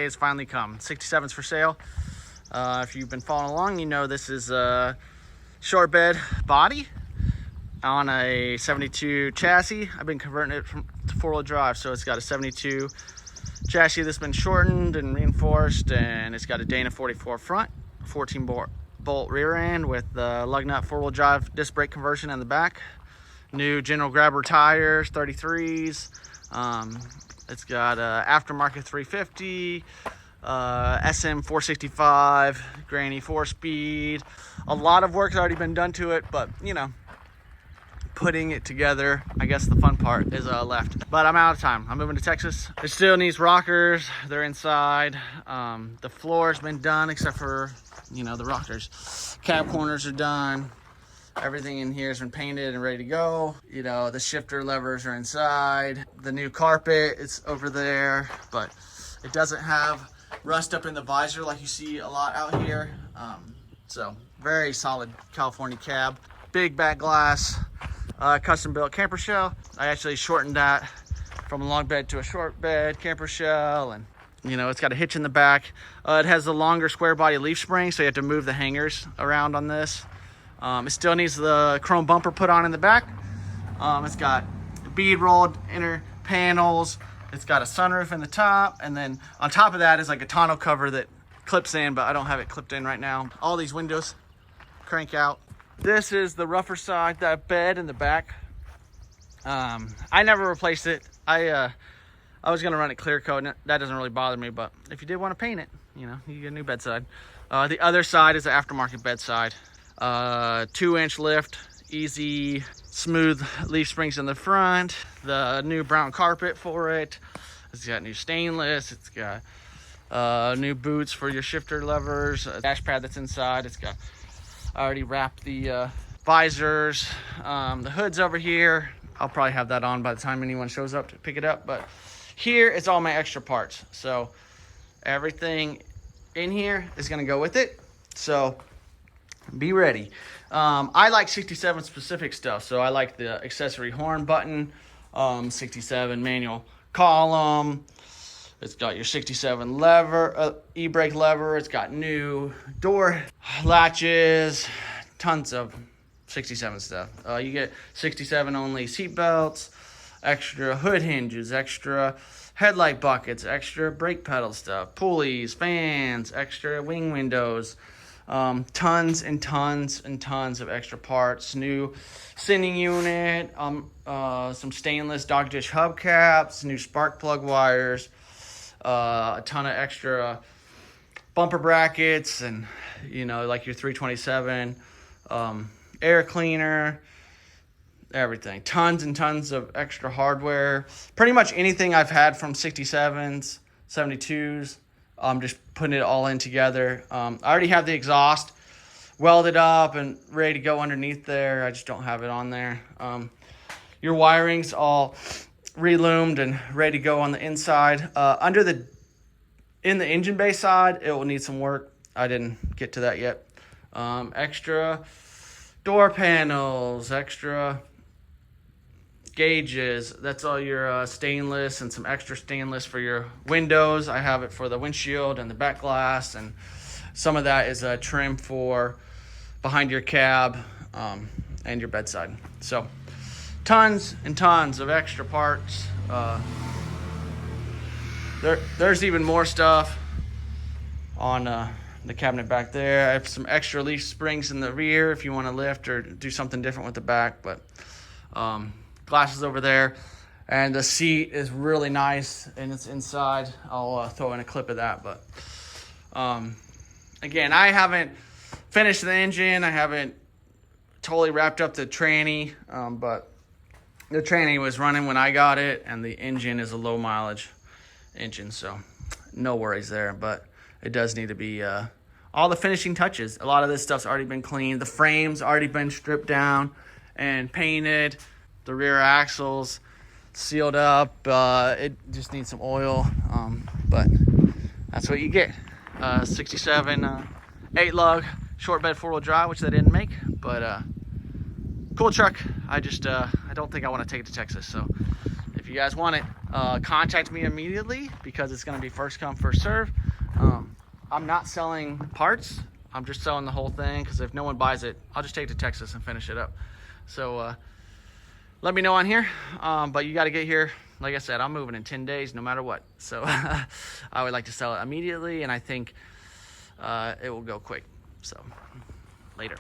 has finally come. 67's for sale. If you've been following along, you know this is a short bed body on a 72 chassis. I've been converting it to four-wheel drive, so it's got a 72 chassis that's been shortened and reinforced, and it's got a Dana 44 front, 14 bolt rear end with the lug nut four-wheel drive disc brake conversion in the back. New General Grabber tires, 33s. It's got aftermarket 350, SM 465, Granny 4-speed. A lot of work's already been done to it, but you know, putting it together, I guess the fun part is left. But I'm out of time. I'm moving to Texas. It still needs rockers. They're inside. The floor's been done except for, you know, the rockers. Cab corners are done. Everything in here has been painted and ready to go. You know, the shifter levers are inside. The new carpet is over there, but it doesn't have rust up in the visor like you see a lot out here. So very solid California cab. Big back glass, custom built camper shell. I actually shortened that from a long bed to a short bed camper shell, and you know, it's got a hitch in the back. It has the longer square body leaf spring, so you have to move the hangers around on this. It still needs the chrome bumper put on in the back. It's got bead rolled inner panels. It's got a sunroof in the top, and then on top of that is like a tonneau cover that clips in, but I don't have it clipped in right now. All these windows crank out. This is the rougher side, that bed in the back. I never replaced it. I was gonna run it clear coat, and that doesn't really bother me, but if you did want to paint it, you know, you get a new bedside. The other side is the aftermarket bedside. 2-inch lift, easy, smooth leaf springs in the front, the new brown carpet for it. It's got new stainless. It's got new boots for your shifter levers, a dash pad that's inside. It's got, I already wrapped the visors. The hood's over here. I'll probably have that on by the time anyone shows up to pick it up, but here is all my extra parts. So everything in here is gonna go with it. So be ready. I like 67 specific stuff, so I like the accessory horn button, 67 manual column. It's got your 67 lever, e-brake lever. It's got new door latches, tons of 67 stuff. You get 67 only seat belts, extra hood hinges, extra headlight buckets, extra brake pedal stuff, pulleys, fans, extra wing windows. Tons and tons and tons of extra parts. New sending unit, some stainless dog dish hubcaps, new spark plug wires, a ton of extra bumper brackets, and you know, like your 327, air cleaner, everything. Tons and tons of extra hardware. Pretty much anything I've had from 67s, 72s. I'm just putting it all in together. I already have the exhaust welded up and ready to go underneath there. I just don't have it on there. Your wiring's all reloomed and ready to go on the inside. In the engine bay side, it will need some work. I didn't get to that yet. Extra door panels, extra gauges. That's all your stainless, and some extra stainless for your windows. I have it for the windshield and the back glass, and some of that is a trim for behind your cab and your bedside. So tons and tons of extra parts. There's even more stuff on the cabinet back there. I have some extra leaf springs in the rear if you want to lift or do something different with the back, but glasses over there, and the seat is really nice and it's inside. I'll throw in a clip of that, but again, I haven't finished the engine. I haven't totally wrapped up the tranny, but the tranny was running when I got it, and the engine is a low mileage engine, so no worries there, but it does need to be all the finishing touches. A lot of this stuff's already been cleaned. The frame's already been stripped down and painted. The rear axles sealed up. It just needs some oil, but that's what you get. 67 8 lug short bed 4-wheel drive, which they didn't make, but cool truck. I don't think I want to take it to Texas. So if if you guys want it, contact me immediately because it's going to be first come, first serve. I'm not selling parts. I'm just selling the whole thing because if no one buys it, I'll just take it to Texas and finish it up. So let me know on here. But you got to get here. Like I said, I'm moving in 10 days no matter what. So I would like to sell it immediately, and I think it will go quick. So later.